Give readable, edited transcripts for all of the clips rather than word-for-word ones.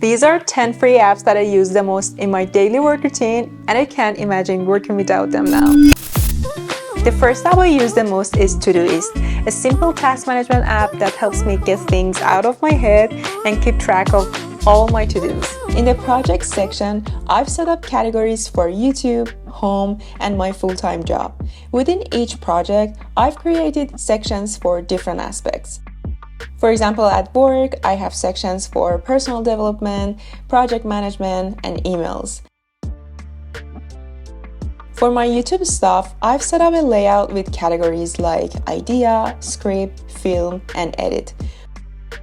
These are 10 free apps that I use the most in my daily work routine, and I can't imagine working without them now. The first app I use the most is Todoist, a simple task management app that helps me get things out of my head and keep track of all my to-dos. In the projects section, I've set up categories for YouTube, home, and my full-time job. Within each project, I've created sections for different aspects. For example, at work, I have sections for personal development, project management, and emails. For my YouTube stuff, I've set up a layout with categories like idea, script, film, and edit.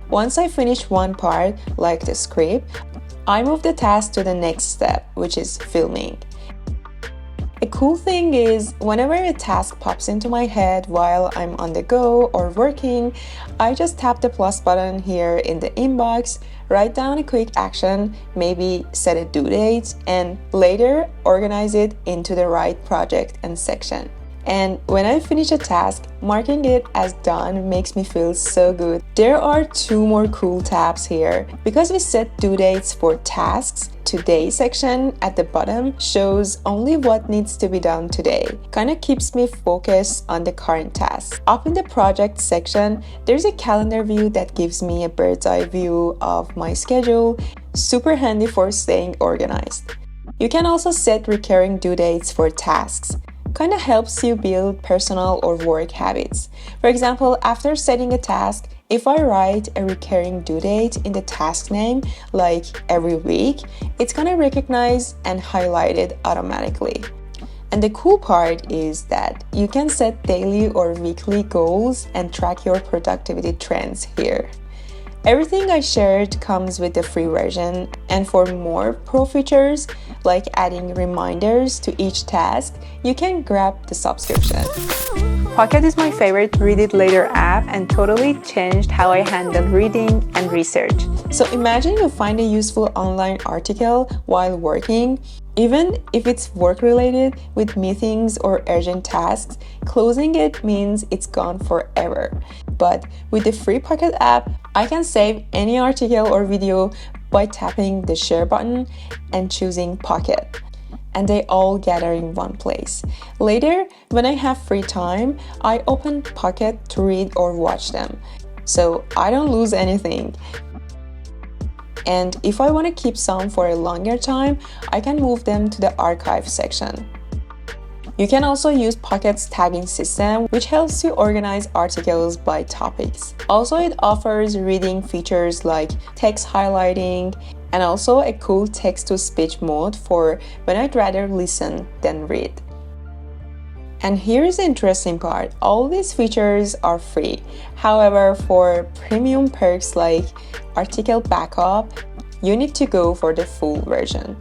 Once I finish one part, like the script, I move the task to the next step, which is filming. A cool thing is, whenever a task pops into my head while I'm on the go or working, I just tap the plus button here in the inbox, write down a quick action, maybe set a due date, and later organize it into the right project and section. And when I finish a task, marking it as done makes me feel so good. There are two more cool tabs here. Because we set due dates for tasks, today section at the bottom shows only what needs to be done today. Kinda keeps me focused on the current task. Up in the project section, there's a calendar view that gives me a bird's eye view of my schedule. Super handy for staying organized. You can also set recurring due dates for tasks. Kinda helps you build personal or work habits. For example, after setting a task, if I write a recurring due date in the task name, like every week, it's gonna recognize and highlight it automatically. And the cool part is that you can set daily or weekly goals and track your productivity trends here. Everything I shared comes with the free version, and for more pro features, like adding reminders to each task, you can grab the subscription. Pocket is my favorite read it later app and totally changed how I handle reading and research. So imagine you find a useful online article while working. Even if it's work-related with meetings or urgent tasks, closing it means it's gone forever. But with the free Pocket app, I can save any article or video by tapping the share button and choosing Pocket. And they all gather in one place. Later, when I have free time, I open Pocket to read or watch them. So I don't lose anything. And if I want to keep some for a longer time, I can move them to the archive section. You can also use Pocket's tagging system, which helps you organize articles by topics. Also, it offers reading features like text highlighting and also a cool text-to-speech mode for when I'd rather listen than read. And here's the interesting part, all these features are free. However, for premium perks like article backup, you need to go for the full version.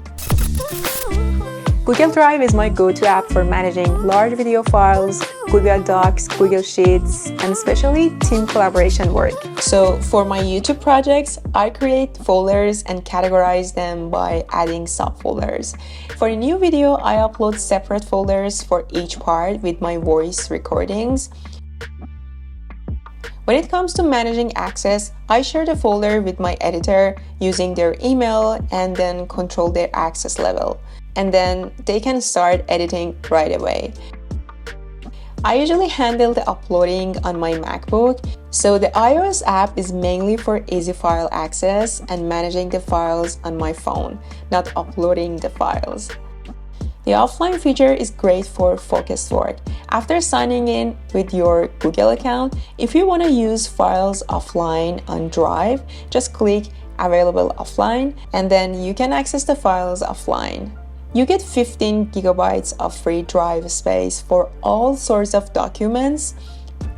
Google Drive is my go-to app for managing large video files, Google Docs, Google Sheets, and especially team collaboration work. So for my YouTube projects, I create folders and categorize them by adding subfolders. For a new video, I upload separate folders for each part with my voice recordings. When it comes to managing access, I share the folder with my editor using their email and then control their access level. And then they can start editing right away. I usually handle the uploading on my MacBook, so the iOS app is mainly for easy file access and managing the files on my phone, not uploading the files. The offline feature is great for focused work. After signing in with your Google account, if you want to use files offline on Drive, just click Available Offline, and then you can access the files offline. You get 15 gigabytes of free drive space for all sorts of documents.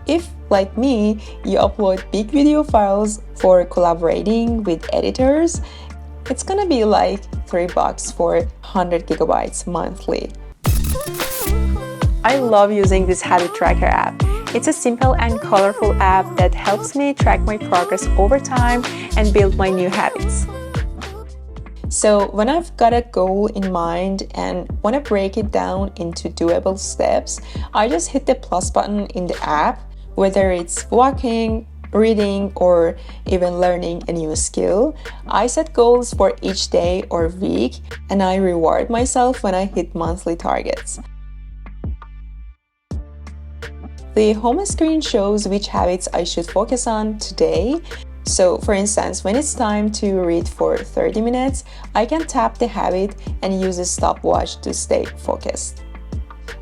If, like me, you upload big video files for collaborating with editors, it's gonna be like $3 for 100 gigabytes monthly. I love using this habit tracker app. It's a simple and colorful app that helps me track my progress over time and build my new habits. So when I've got a goal in mind and want to break it down into doable steps, I just hit the plus button in the app, whether it's walking, reading, or even learning a new skill. I set goals for each day or week, and I reward myself when I hit monthly targets. The home screen shows which habits I should focus on today. So, for instance, when it's time to read for 30 minutes, I can tap the habit and use a stopwatch to stay focused.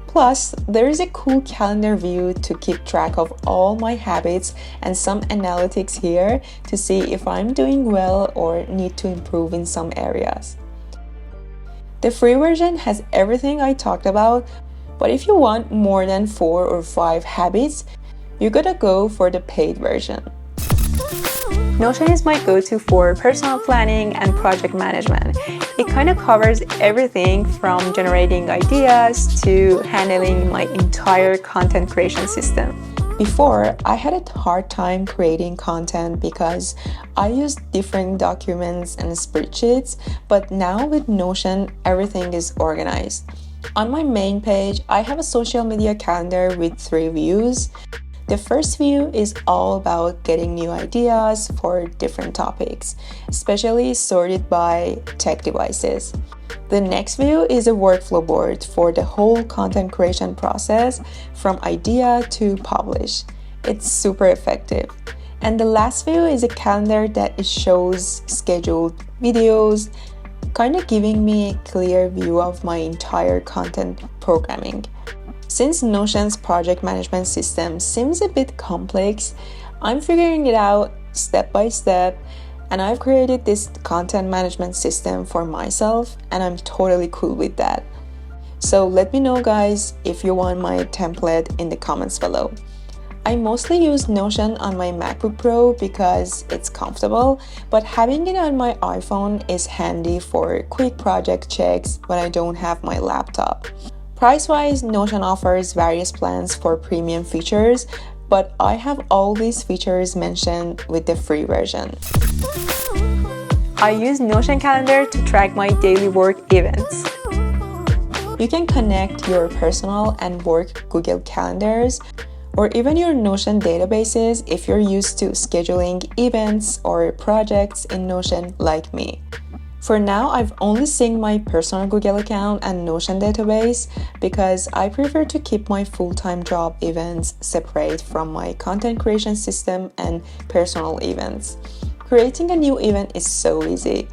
Plus, there is a cool calendar view to keep track of all my habits and some analytics here to see if I'm doing well or need to improve in some areas. The free version has everything I talked about, but if you want more than 4 or 5 habits, you gotta go for the paid version. Notion is my go-to for personal planning and project management. It kind of covers everything from generating ideas to handling my entire content creation system. Before, I had a hard time creating content because I used different documents and spreadsheets, but now with Notion, everything is organized. On my main page, I have a social media calendar with 3 views. The first view is all about getting new ideas for different topics, especially sorted by tech devices. The next view is a workflow board for the whole content creation process from idea to publish. It's super effective. And the last view is a calendar that shows scheduled videos, kind of giving me a clear view of my entire content programming. Since Notion's project management system seems a bit complex, I'm figuring it out step by step, and I've created this content management system for myself, and I'm totally cool with that. So let me know, guys, if you want my template in the comments below. I mostly use Notion on my MacBook Pro because it's comfortable, but having it on my iPhone is handy for quick project checks when I don't have my laptop. Price-wise, Notion offers various plans for premium features, but I have all these features mentioned with the free version. I use Notion Calendar to track my daily work events. You can connect your personal and work Google Calendars or even your Notion databases if you're used to scheduling events or projects in Notion like me. For now, I've only synced my personal Google account and Notion database because I prefer to keep my full-time job events separate from my content creation system and personal events. Creating a new event is so easy.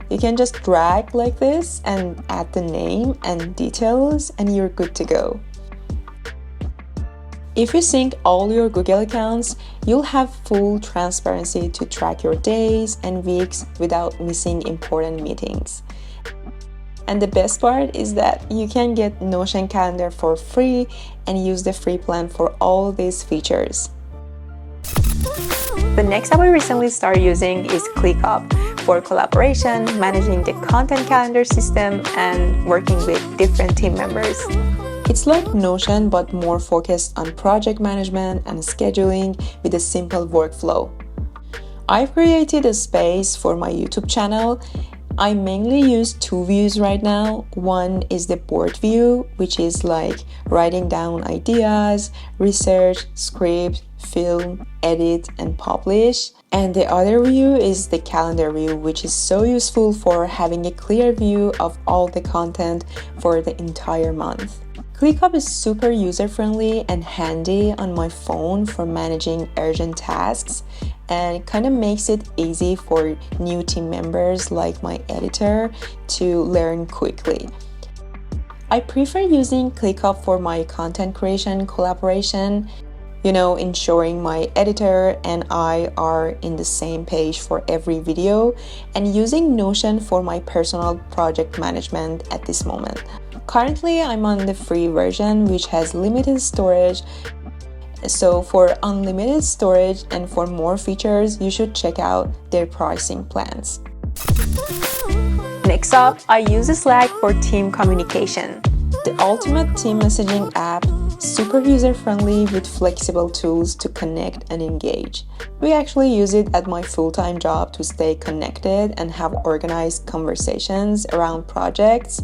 You can just drag like this and add the name and details and you're good to go. If you sync all your Google accounts, you'll have full transparency to track your days and weeks without missing important meetings. And the best part is that you can get Notion Calendar for free and use the free plan for all these features. The next app we recently started using is ClickUp for collaboration, managing the content calendar system, and working with different team members. It's like Notion but more focused on project management and scheduling with a simple workflow. I've created a space for my YouTube channel. I mainly use 2 views right now. One is the board view, which is like writing down ideas, research, script, film, edit, and publish. And the other view is the calendar view, which is so useful for having a clear view of all the content for the entire month. ClickUp is super user-friendly and handy on my phone for managing urgent tasks, and it kind of makes it easy for new team members like my editor to learn quickly. I prefer using ClickUp for my content creation collaboration, ensuring my editor and I are in the same page for every video, and using Notion for my personal project management at this moment. Currently, I'm on the free version, which has limited storage. So for unlimited storage and for more features, you should check out their pricing plans. Next up, I use Slack for team communication. The ultimate team messaging app, super user-friendly with flexible tools to connect and engage. We actually use it at my full-time job to stay connected and have organized conversations around projects.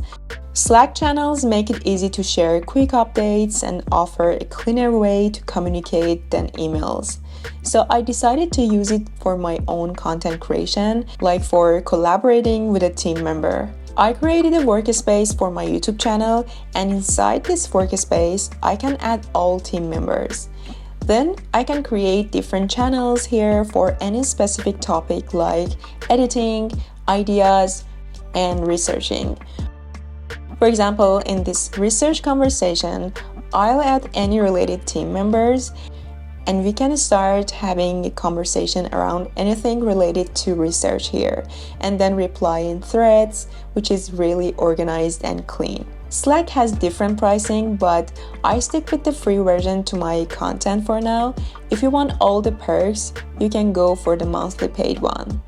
Slack channels make it easy to share quick updates and offer a cleaner way to communicate than emails. So I decided to use it for my own content creation, like for collaborating with a team member. I created a workspace for my YouTube channel, and inside this workspace, I can add all team members. Then I can create different channels here for any specific topic like editing, ideas, and researching. For example, in this research conversation, I'll add any related team members, and we can start having a conversation around anything related to research here, and then reply in threads, which is really organized and clean. Slack has different pricing, but I stick with the free version to my content for now. If you want all the perks, you can go for the monthly paid one.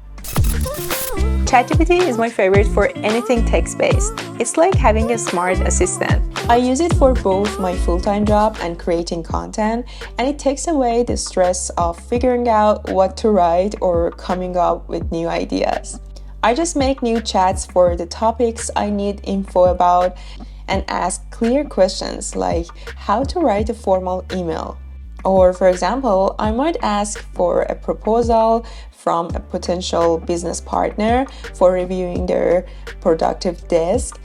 ChatGPT is my favorite for anything text-based. It's like having a smart assistant. I use it for both my full-time job and creating content, and it takes away the stress of figuring out what to write or coming up with new ideas. I just make new chats for the topics I need info about and ask clear questions like how to write a formal email. Or for example, I might ask for a proposal from a potential business partner for reviewing their productive desk.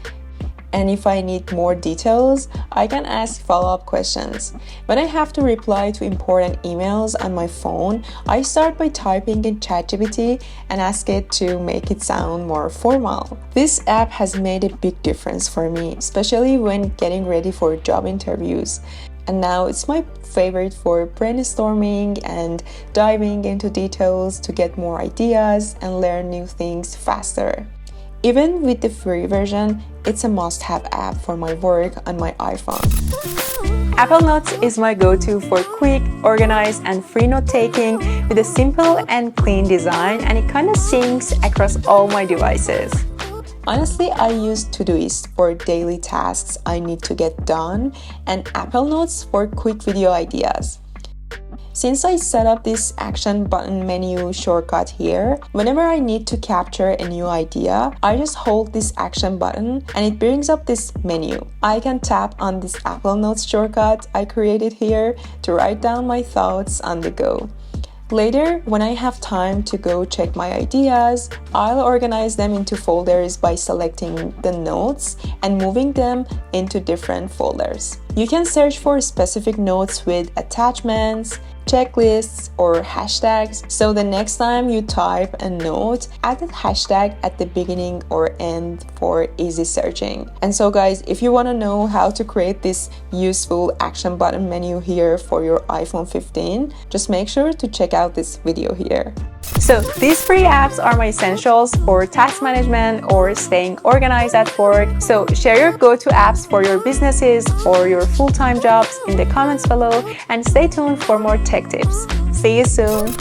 And if I need more details, I can ask follow-up questions. When I have to reply to important emails on my phone, I start by typing in ChatGPT and ask it to make it sound more formal. This app has made a big difference for me, especially when getting ready for job interviews. And now it's my favorite for brainstorming and diving into details to get more ideas and learn new things faster. Even with the free version, it's a must-have app for my work on my iPhone. Apple Notes is my go-to for quick, organized, and free note-taking with a simple and clean design, and it kind of syncs across all my devices. Honestly, I use Todoist for daily tasks I need to get done and Apple Notes for quick video ideas. Since I set up this action button menu shortcut here, whenever I need to capture a new idea, I just hold this action button and it brings up this menu. I can tap on this Apple Notes shortcut I created here to write down my thoughts on the go. Later, when I have time to go check my ideas, I'll organize them into folders by selecting the notes and moving them into different folders. You can search for specific notes with attachments, checklists, or hashtags, so the next time you type a note, add the hashtag at the beginning or end for easy searching. And so guys, if you want to know how to create this useful action button menu here for your iPhone 15, just make sure to check out this video here. So these free apps are my essentials for task management or staying organized at work. So share your go-to apps for your businesses or your full-time jobs in the comments below, and stay tuned for more tech tips. See you soon!